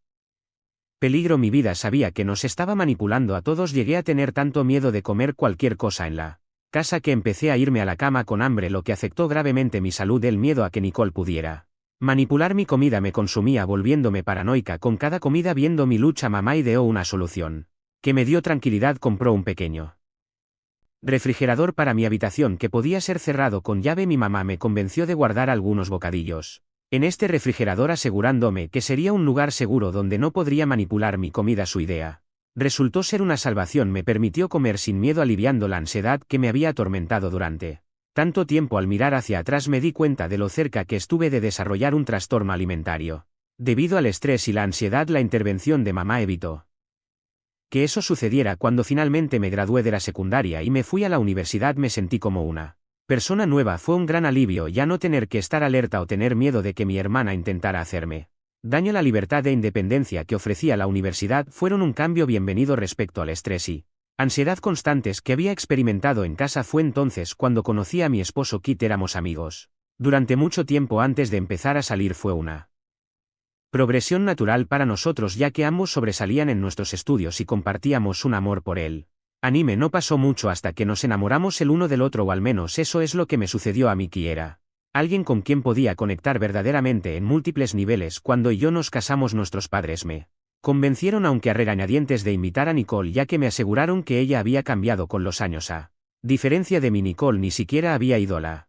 peligro mi vida. Sabía que nos estaba manipulando a todos. Llegué a tener tanto miedo de comer cualquier cosa en la casa que empecé a irme a la cama con hambre, lo que afectó gravemente mi salud. El miedo a que Nicole pudiera manipular mi comida me consumía, volviéndome paranoica con cada comida. Viendo mi lucha, mamá ideó una solución que me dio tranquilidad. Compró un pequeño refrigerador para mi habitación que podía ser cerrado con llave. Mi mamá me convenció de guardar algunos bocadillos en este refrigerador, asegurándome que sería un lugar seguro donde no podría manipular mi comida. Su idea resultó ser una salvación. Me permitió comer sin miedo, aliviando la ansiedad que me había atormentado durante tanto tiempo. Al mirar hacia atrás me di cuenta de lo cerca que estuve de desarrollar un trastorno alimentario. Debido al estrés y la ansiedad, la intervención de mamá evitó que eso sucediera. Cuando finalmente me gradué de la secundaria y me fui a la universidad, me sentí como una persona nueva. Fue un gran alivio ya no tener que estar alerta o tener miedo de que mi hermana intentara hacerme daño. La libertad e independencia que ofrecía la universidad fueron un cambio bienvenido respecto al estrés y ansiedad constantes que había experimentado en casa. Fue entonces cuando conocí a mi esposo Kit. Éramos amigos durante mucho tiempo antes de empezar a salir. Fue una progresión natural para nosotros, ya que ambos sobresalían en nuestros estudios y compartíamos un amor por él. Anime. No pasó mucho hasta que nos enamoramos el uno del otro, o al menos eso es lo que me sucedió a mí. Ki era alguien con quien podía conectar verdaderamente en múltiples niveles. Cuando yo nos casamos, nuestros padres me convencieron, aunque a regañadientes, de invitar a Nicole, ya que me aseguraron que ella había cambiado con los años. A diferencia de mí, Nicole ni siquiera había ido a la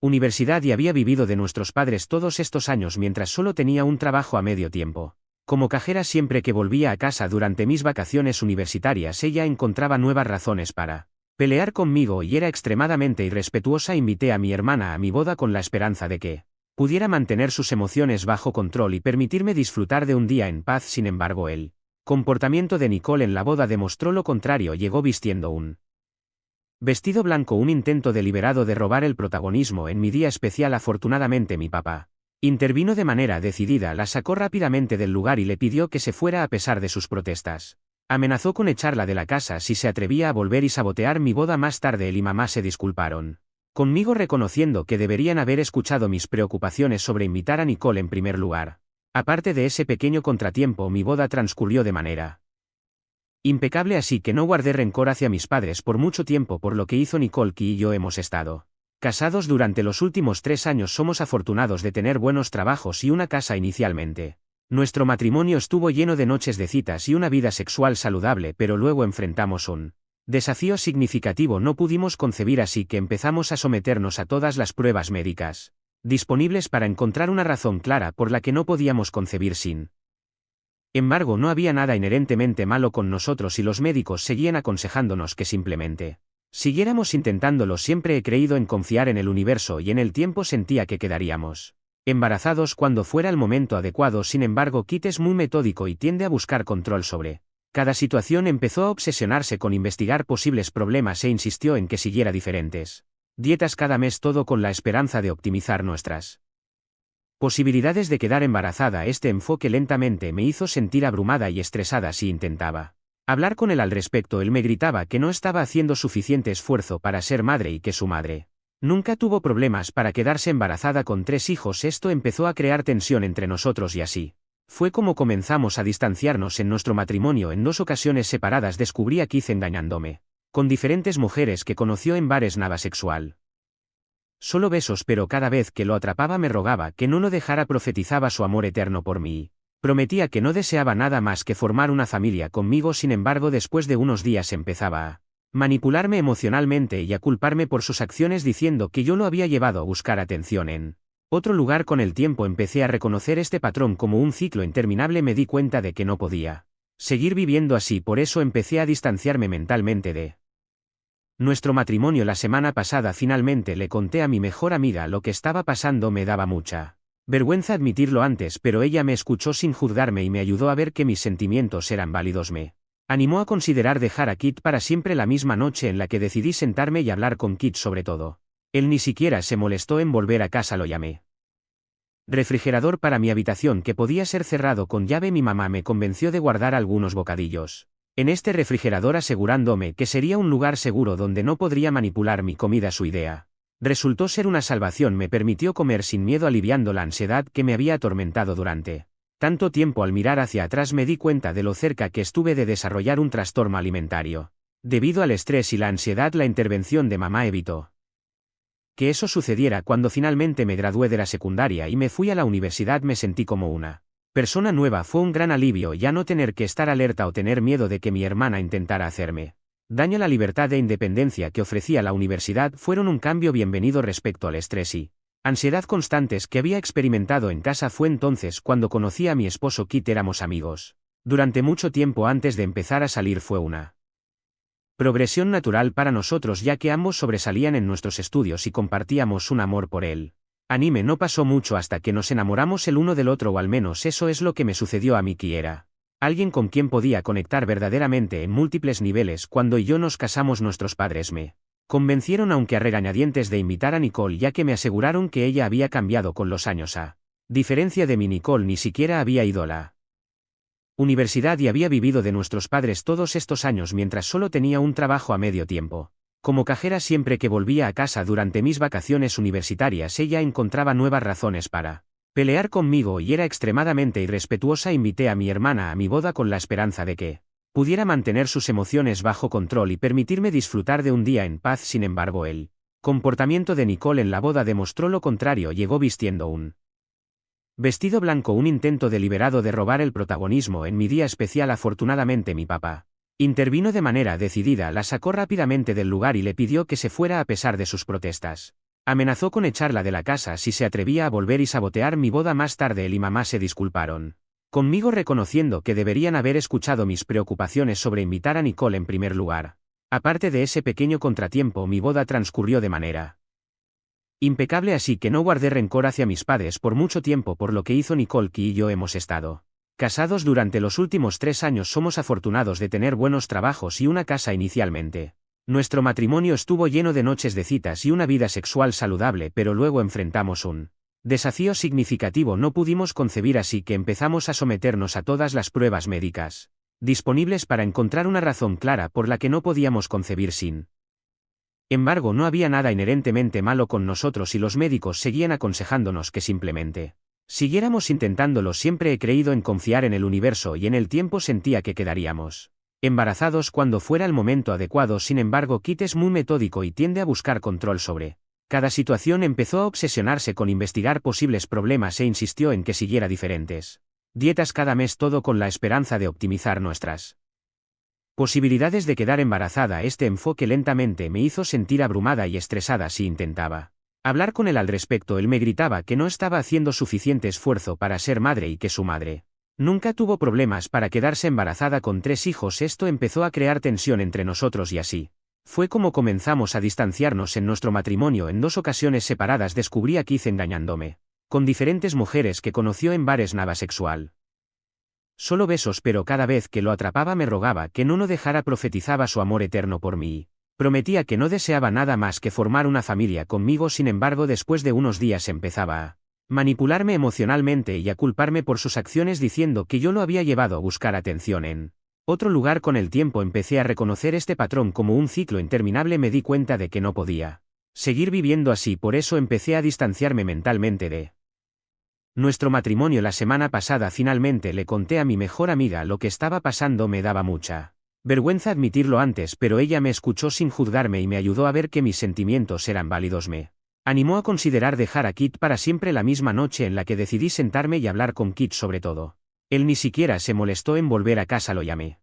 universidad y había vivido de nuestros padres todos estos años mientras solo tenía un trabajo a medio tiempo como cajera. Siempre que volvía a casa durante mis vacaciones universitarias, ella encontraba nuevas razones para pelear conmigo y era extremadamente irrespetuosa. Invité a mi hermana a mi boda con la esperanza de que pudiera mantener sus emociones bajo control y permitirme disfrutar de un día en paz. Sin embargo, el comportamiento de Nicole en la boda demostró lo contrario. Llegó vistiendo un vestido blanco, un intento deliberado de robar el protagonismo en mi día especial. Afortunadamente mi papá intervino de manera decidida, la sacó rápidamente del lugar y le pidió que se fuera a pesar de sus protestas. Amenazó con echarla de la casa si se atrevía a volver y sabotear mi boda. Más tarde él y mamá se disculparon conmigo, reconociendo que deberían haber escuchado mis preocupaciones sobre invitar a Nicole en primer lugar. Aparte de ese pequeño contratiempo, mi boda transcurrió de manera impecable, así que no guardé rencor hacia mis padres por mucho tiempo por lo que hizo Nicole. Ki y yo hemos estado casados durante los últimos 3 años. Somos afortunados de tener buenos trabajos y una casa. Inicialmente nuestro matrimonio estuvo lleno de noches de citas y una vida sexual saludable, pero luego enfrentamos un desafío significativo. No pudimos concebir, así que empezamos a someternos a todas las pruebas médicas disponibles para encontrar una razón clara por la que no podíamos concebir. Sin embargo, no había nada inherentemente malo con nosotros y los médicos seguían aconsejándonos que simplemente siguiéramos intentándolo. Siempre he creído en confiar en el universo y en el tiempo sentía que quedaríamos embarazados cuando fuera el momento adecuado. Sin embargo, Kit es muy metódico y tiende a buscar control sobre cada situación. Empezó a obsesionarse con investigar posibles problemas e insistió en que siguiera diferentes dietas cada mes, todo con la esperanza de optimizar nuestras posibilidades de quedar embarazada. Este enfoque lentamente me hizo sentir abrumada y estresada. Si intentaba hablar con él al respecto, él me gritaba que no estaba haciendo suficiente esfuerzo para ser madre y que su madre nunca tuvo problemas para quedarse embarazada con 3 hijos. Esto empezó a crear tensión entre nosotros y así fue como comenzamos a distanciarnos en nuestro matrimonio. En 2 ocasiones separadas descubrí a Keith engañándome con diferentes mujeres que conoció en bares. Nada sexual, solo besos, pero cada vez que lo atrapaba me rogaba que no lo dejara. Profetizaba su amor eterno por mí. Prometía que no deseaba nada más que formar una familia conmigo, sin embargo después de unos días empezaba a manipularme emocionalmente y a culparme por sus acciones diciendo que yo lo había llevado a buscar atención en otro lugar. Con el tiempo empecé a reconocer este patrón como un ciclo interminable. Me di cuenta de que no podía seguir viviendo así, por eso empecé a distanciarme mentalmente de nuestro matrimonio. La semana pasada finalmente le conté a mi mejor amiga lo que estaba pasando. Me daba mucha vergüenza admitirlo antes, pero ella me escuchó sin juzgarme y me ayudó a ver que mis sentimientos eran válidos. Me animó a considerar dejar a Kit para siempre. La misma noche en la que decidí sentarme y hablar con Kit sobre todo, él ni siquiera se molestó en volver a casa. Lo llamé refrigerador para mi habitación, que podía ser cerrado con llave. Mi mamá me convenció de guardar algunos bocadillos en este refrigerador, asegurándome que sería un lugar seguro donde no podría manipular mi comida. Su idea resultó ser una salvación. Me permitió comer sin miedo, aliviando la ansiedad que me había atormentado durante tanto tiempo. Al mirar hacia atrás me di cuenta de lo cerca que estuve de desarrollar un trastorno alimentario. Debido al estrés y la ansiedad, la intervención de mamá evitó que eso sucediera. Cuando finalmente me gradué de la secundaria y me fui a la universidad, me sentí como una persona nueva. Fue un gran alivio ya no tener que estar alerta o tener miedo de que mi hermana intentara hacerme daño. La libertad e independencia que ofrecía la universidad fueron un cambio bienvenido respecto al estrés y ansiedad constantes que había experimentado en casa. Fue entonces cuando conocí a mi esposo Kit. Éramos amigos durante mucho tiempo antes de empezar a salir. Fue una progresión natural para nosotros, ya que ambos sobresalían en nuestros estudios y compartíamos un amor por el anime. No pasó mucho hasta que nos enamoramos el uno del otro, o al menos eso es lo que me sucedió a mí. Ki era alguien con quien podía conectar verdaderamente en múltiples niveles. Cuando yo nos casamos, nuestros padres me convencieron, aunque a regañadientes, de invitar a Nicole, ya que me aseguraron que ella había cambiado con los años. A diferencia de mí, Nicole ni siquiera había ido a la universidad y había vivido de nuestros padres todos estos años mientras solo tenía un trabajo a medio tiempo como cajera. Siempre que volvía a casa durante mis vacaciones universitarias, ella encontraba nuevas razones para pelear conmigo y era extremadamente irrespetuosa. Invité a mi hermana a mi boda con la esperanza de que pudiera mantener sus emociones bajo control y permitirme disfrutar de un día en paz. Sin embargo, el comportamiento de Nicole en la boda demostró lo contrario. Llegó vistiendo un vestido blanco, un intento deliberado de robar el protagonismo en mi día especial. Afortunadamente mi papá intervino de manera decidida, la sacó rápidamente del lugar y le pidió que se fuera a pesar de sus protestas. Amenazó con echarla de la casa si se atrevía a volver y sabotear mi boda. Más tarde él y mamá se disculparon conmigo, reconociendo que deberían haber escuchado mis preocupaciones sobre invitar a Nicole en primer lugar. Aparte de ese pequeño contratiempo, mi boda transcurrió de manera impecable, así que no guardé rencor hacia mis padres por mucho tiempo por lo que hizo Nicole. Ki y yo hemos estado casados durante los últimos 3 años. Somos afortunados de tener buenos trabajos y una casa. Inicialmente nuestro matrimonio estuvo lleno de noches de citas y una vida sexual saludable, pero luego enfrentamos un desafío significativo. No pudimos concebir, así que empezamos a someternos a todas las pruebas médicas disponibles para encontrar una razón clara por la que no podíamos concebir. Sin embargo, no había nada inherentemente malo con nosotros y los médicos seguían aconsejándonos que simplemente siguiéramos intentándolo. Siempre he creído en confiar en el universo y en el tiempo sentía que quedaríamos embarazados cuando fuera el momento adecuado. Sin embargo, Kit es muy metódico y tiende a buscar control sobre cada situación. Empezó a obsesionarse con investigar posibles problemas e insistió en que siguiera diferentes dietas cada mes, todo con la esperanza de optimizar nuestras posibilidades de quedar embarazada. Este enfoque lentamente me hizo sentir abrumada y estresada. Si intentaba hablar con él al respecto, él me gritaba que no estaba haciendo suficiente esfuerzo para ser madre y que su madre nunca tuvo problemas para quedarse embarazada con 3 hijos. Esto empezó a crear tensión entre nosotros y así fue como comenzamos a distanciarnos en nuestro matrimonio. En 2 ocasiones separadas descubrí a Keith engañándome con diferentes mujeres que conoció en bares. Nada sexual, solo besos, pero cada vez que lo atrapaba me rogaba que no lo dejara. Profetizaba su amor eterno por mí. Prometía que no deseaba nada más que formar una familia conmigo. Sin embargo, después de unos días empezaba a manipularme emocionalmente y a culparme por sus acciones, diciendo que yo lo había llevado a buscar atención en otro lugar. Con el tiempo empecé a reconocer este patrón como un ciclo interminable. Me di cuenta de que no podía seguir viviendo así, por eso empecé a distanciarme mentalmente de nuestro matrimonio. La semana pasada finalmente le conté a mi mejor amiga lo que estaba pasando. Me daba mucha vergüenza admitirlo antes, pero ella me escuchó sin juzgarme y me ayudó a ver que mis sentimientos eran válidos. Me animó a considerar dejar a Kit para siempre. La misma noche en la que decidí sentarme y hablar con Kit sobre todo, Él ni siquiera se molestó en volver a casa, lo llamé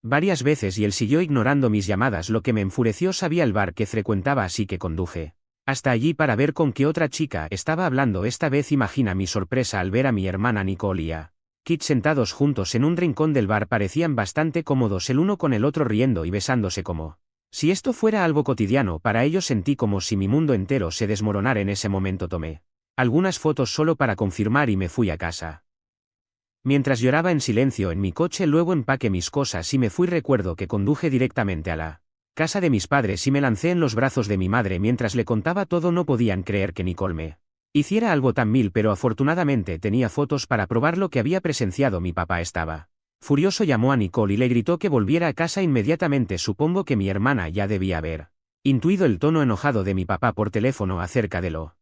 varias veces y él siguió ignorando mis llamadas. Lo que me enfureció, sabía el bar que frecuentaba, así que conduje hasta allí para ver con qué otra chica estaba hablando esta vez. Imagina mi sorpresa al ver a mi hermana Nicole y a Kit sentados juntos en un rincón del bar. Parecían bastante cómodos el uno con el otro, riendo y besándose como si esto fuera algo cotidiano para ellos. Sentí como si mi mundo entero se desmoronara en ese momento. Tomé algunas fotos solo para confirmar y me fui a casa. Mientras lloraba en silencio en mi coche, luego empaqué mis cosas y me fui. Recuerdo que conduje directamente a la casa de mis padres y me lancé en los brazos de mi madre mientras le contaba todo. No podían creer que Nicole me hiciera algo tan vil, pero afortunadamente tenía fotos para probar lo que había presenciado. Mi papá estaba furioso, llamó a Nicole y le gritó que volviera a casa inmediatamente. Supongo que mi hermana ya debía haber intuido el tono enojado de mi papá por teléfono acerca de lo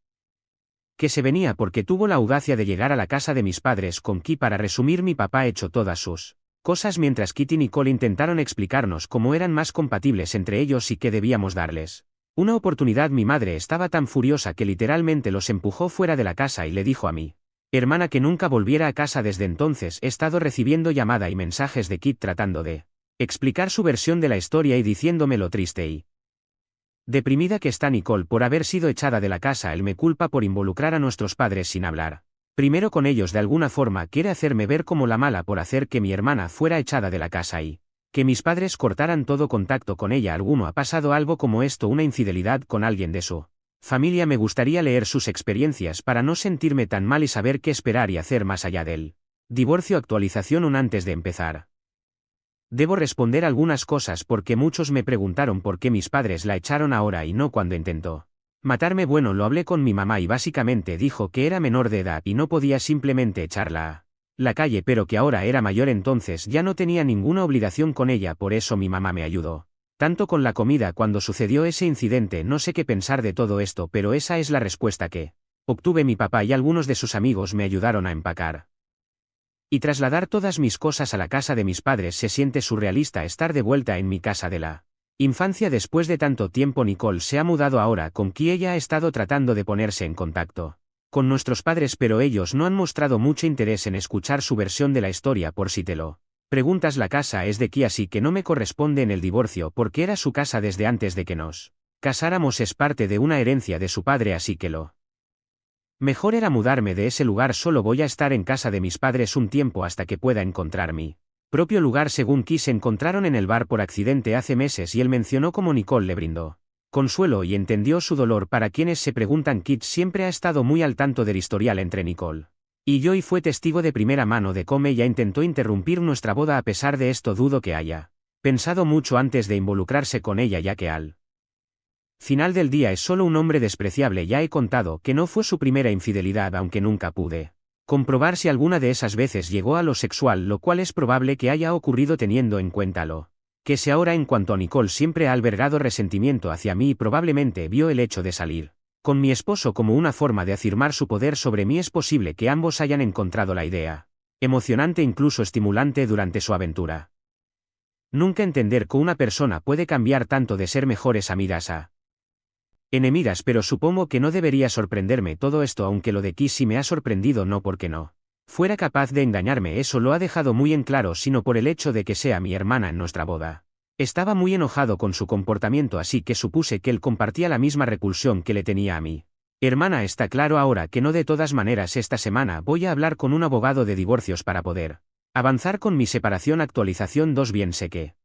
que se venía, porque tuvo la audacia de llegar a la casa de mis padres con Kit. Para resumir, mi papá echó todas sus cosas mientras Kit y Nicole intentaron explicarnos cómo eran más compatibles entre ellos y que debíamos darles una oportunidad. Mi madre estaba tan furiosa que literalmente los empujó fuera de la casa y le dijo a mi hermana que nunca volviera a casa. Desde entonces he estado recibiendo llamada y mensajes de Kit tratando de explicar su versión de la historia y diciéndome lo triste y deprimida que está Nicole por haber sido echada de la casa. Él me culpa por involucrar a nuestros padres sin hablar primero con ellos. De alguna forma quiere hacerme ver como la mala por hacer que mi hermana fuera echada de la casa y que mis padres cortaran todo contacto con ella. ¿Alguno ha pasado algo como esto, una infidelidad con alguien de su familia? Me gustaría leer sus experiencias para no sentirme tan mal y saber qué esperar y hacer más allá del divorcio. Actualización 1. Antes de empezar, debo responder algunas cosas porque muchos me preguntaron por qué mis padres la echaron ahora y no cuando intentó matarme. Bueno, lo hablé con mi mamá y básicamente dijo que era menor de edad y no podía simplemente echarla a la calle, pero que ahora era mayor, entonces ya no tenía ninguna obligación con ella. Por eso mi mamá me ayudó tanto con la comida cuando sucedió ese incidente. No sé qué pensar de todo esto, pero esa es la respuesta que obtuve. Mi papá y algunos de sus amigos me ayudaron a empacar y trasladar todas mis cosas a la casa de mis padres. Se siente surrealista estar de vuelta en mi casa de la infancia después de tanto tiempo. Nicole se ha mudado ahora con quien ella ha estado tratando de ponerse en contacto con nuestros padres, pero ellos no han mostrado mucho interés en escuchar su versión de la historia. Por si te lo preguntas, la casa es de Ki, así que no me corresponde en el divorcio porque era su casa desde antes de que nos casáramos. Es parte de una herencia de su padre, así que lo mejor era mudarme de ese lugar. Solo voy a estar en casa de mis padres un tiempo hasta que pueda encontrar mi propio lugar. Según Ki, se encontraron en el bar por accidente hace meses y él mencionó cómo Nicole le brindó consuelo y entendió su dolor. Para quienes se preguntan, Kit siempre ha estado muy al tanto del historial entre Nicole y yo y fue testigo de primera mano de cómo ella intentó interrumpir nuestra boda. A pesar de esto, dudo que haya pensado mucho antes de involucrarse con ella, ya que al final del día es solo un hombre despreciable. Ya he contado que no fue su primera infidelidad, aunque nunca pude comprobar si alguna de esas veces llegó a lo sexual, lo cual es probable que haya ocurrido teniendo en cuenta lo que sé ahora. En cuanto a Nicole, siempre ha albergado resentimiento hacia mí y probablemente vio el hecho de salir con mi esposo como una forma de afirmar su poder sobre mí. Es posible que ambos hayan encontrado la idea emocionante, incluso estimulante, durante su aventura. Nunca entender que una persona puede cambiar tanto de ser mejores amigas a enemigas, pero supongo que no debería sorprenderme todo esto, aunque lo de Ki sí me ha sorprendido, no porque no fuera capaz de engañarme, eso lo ha dejado muy en claro, sino por el hecho de que sea mi hermana en nuestra boda. Estaba muy enojado con su comportamiento, así que supuse que él compartía la misma repulsión que le tenía a mi hermana. Está claro ahora que no. De todas maneras, esta semana voy a hablar con un abogado de divorcios para poder avanzar con mi separación. Actualización 2. Bien sé que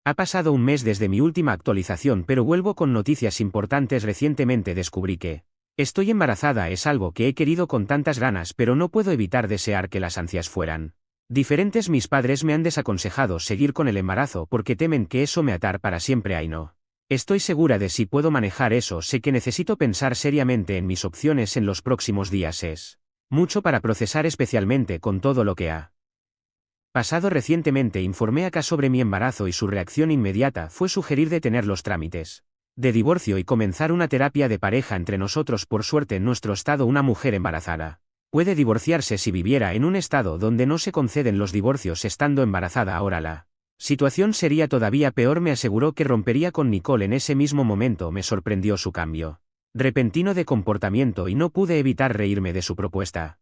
ha pasado un mes desde mi última actualización, pero vuelvo con noticias importantes. Recientemente descubrí que estoy embarazada. Es algo que he querido con tantas ganas, pero no puedo evitar desear que las ansias fueran diferentes. Mis padres me han desaconsejado seguir con el embarazo porque temen que eso me atar para siempre. Ay, no estoy segura de si puedo manejar eso. Sé que necesito pensar seriamente en mis opciones en los próximos días. Es mucho para procesar, especialmente con todo lo que ha pasado recientemente. Informé a K sobre mi embarazo y su reacción inmediata fue sugerir detener los trámites de divorcio y comenzar una terapia de pareja entre nosotros. Por suerte, en nuestro estado, una mujer embarazada puede divorciarse. Si viviera en un estado donde no se conceden los divorcios estando embarazada, ahora la situación sería todavía peor. Me aseguró que rompería con Nicole en ese mismo momento. Me sorprendió su cambio repentino de comportamiento y no pude evitar reírme de su propuesta.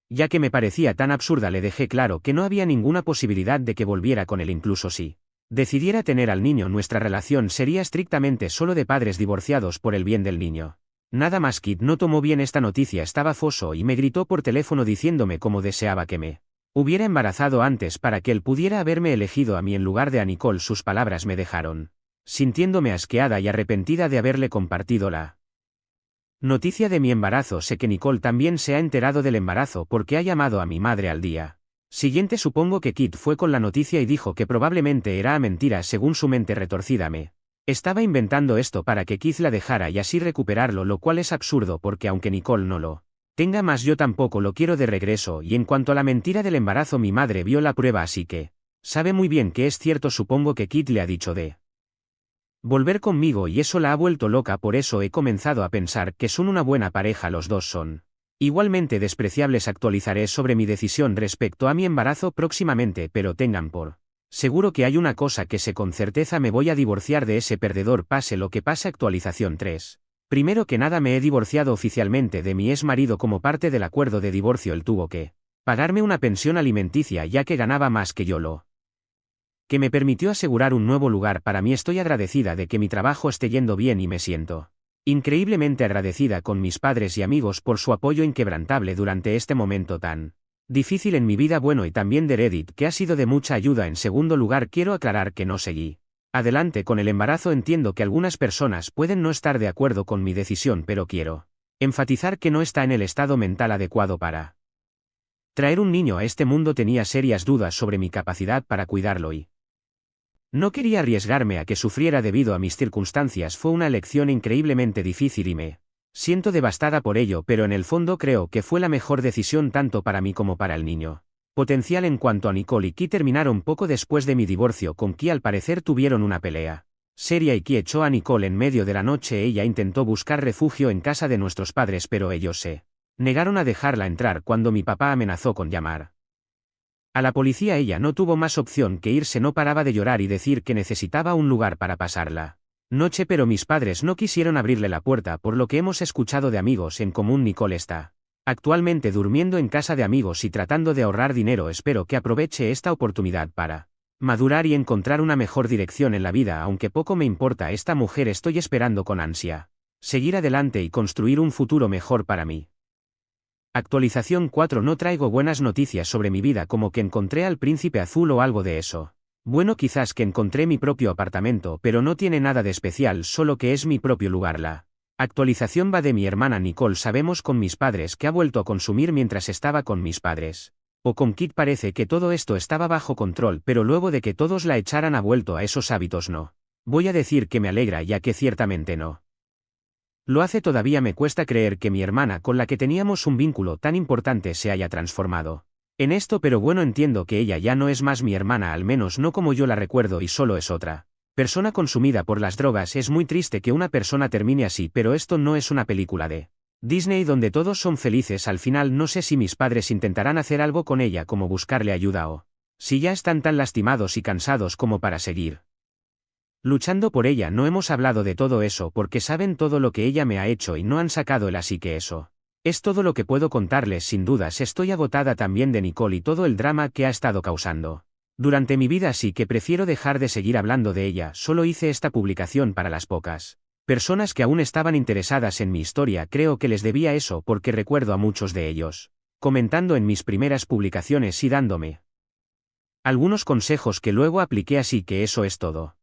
Ya que me parecía tan absurda le dejé claro que no había ninguna posibilidad de que volviera con él incluso si decidiera tener al niño. Nuestra relación sería estrictamente solo de padres divorciados por el bien del niño. Nada más. Kit no tomó bien esta noticia, estaba foso y me gritó por teléfono diciéndome cómo deseaba que me hubiera embarazado antes para que él pudiera haberme elegido a mí en lugar de a Nicole. Sus palabras me dejaron sintiéndome asqueada y arrepentida de haberle compartido la noticia de mi embarazo. Sé que Nicole también se ha enterado del embarazo porque ha llamado a mi madre al día siguiente. Supongo que Kit fue con la noticia y dijo que probablemente era mentira. Según su mente retorcida me estaba inventando esto para que Kit la dejara y así recuperarlo, lo cual es absurdo porque aunque Nicole no lo tenga más, yo tampoco lo quiero de regreso. Y en cuanto a la mentira del embarazo, mi madre vio la prueba, así que sabe muy bien que es cierto. Supongo que Kit le ha dicho de volver conmigo y eso la ha vuelto loca. Por eso he comenzado a pensar que son una buena pareja. Los dos son igualmente despreciables. Actualizaré sobre mi decisión respecto a mi embarazo próximamente, pero tengan por seguro que hay una cosa que sé con certeza: me voy a divorciar de ese perdedor pase lo que pase. Actualización 3. Primero que nada, me he divorciado oficialmente de mi ex marido. Como parte del acuerdo de divorcio, él tuvo que pagarme una pensión alimenticia ya que ganaba más que yo, lo que me permitió asegurar un nuevo lugar para mí. Estoy agradecida de que mi trabajo esté yendo bien y me siento increíblemente agradecida con mis padres y amigos por su apoyo inquebrantable durante este momento tan difícil en mi vida. Bueno, y también de Reddit, que ha sido de mucha ayuda. En segundo lugar, quiero aclarar que no seguí adelante con el embarazo. Entiendo que algunas personas pueden no estar de acuerdo con mi decisión, pero quiero enfatizar que no está en el estado mental adecuado para traer un niño a este mundo. Tenía serias dudas sobre mi capacidad para cuidarlo y no quería arriesgarme a que sufriera debido a mis circunstancias. Fue una elección increíblemente difícil y me siento devastada por ello, pero en el fondo creo que fue la mejor decisión tanto para mí como para el niño potencial. En cuanto a Nicole y Ki, terminaron poco después de mi divorcio con Ki. Al parecer tuvieron una pelea seria y Ki echó a Nicole en medio de la noche. Ella intentó buscar refugio en casa de nuestros padres, pero ellos se negaron a dejarla entrar. Cuando mi papá amenazó con llamar a la policía, ella no tuvo más opción que irse. No paraba de llorar y decir que necesitaba un lugar para pasarla noche, pero mis padres no quisieron abrirle la puerta. Por lo que hemos escuchado de amigos en común, Nicole está actualmente durmiendo en casa de amigos y tratando de ahorrar dinero. Espero que aproveche esta oportunidad para madurar y encontrar una mejor dirección en la vida. Aunque poco me importa esta mujer, estoy esperando con ansia seguir adelante y construir un futuro mejor para mí. Actualización 4. No traigo buenas noticias sobre mi vida, como que encontré al príncipe azul o algo de eso. Bueno, quizás que encontré mi propio apartamento, pero no tiene nada de especial, solo que es mi propio lugar. La actualización va de mi hermana Nicole. Sabemos con mis padres que ha vuelto a consumir mientras estaba con mis padres o con Kit. Parece que todo esto estaba bajo control, pero luego de que todos la echaran ha vuelto a esos hábitos. No voy a decir que me alegra, ya que ciertamente no lo hace. Todavía me cuesta creer que mi hermana, con la que teníamos un vínculo tan importante, se haya transformado en esto, pero bueno, entiendo que ella ya no es más mi hermana, al menos no como yo la recuerdo, y solo es otra persona consumida por las drogas. Es muy triste que una persona termine así, pero esto no es una película de Disney donde todos son felices al final. No sé si mis padres intentarán hacer algo con ella, como buscarle ayuda, o si ya están tan lastimados y cansados como para seguir luchando por ella. No hemos hablado de todo eso porque saben todo lo que ella me ha hecho y no han sacado el así que eso es todo lo que puedo contarles. Sin dudas estoy agotada también de Nicole y todo el drama que ha estado causando durante mi vida, así que prefiero dejar de seguir hablando de ella. Solo hice esta publicación para las pocas personas que aún estaban interesadas en mi historia. Creo que les debía eso porque recuerdo a muchos de ellos comentando en mis primeras publicaciones y dándome algunos consejos que luego apliqué, así que eso es todo.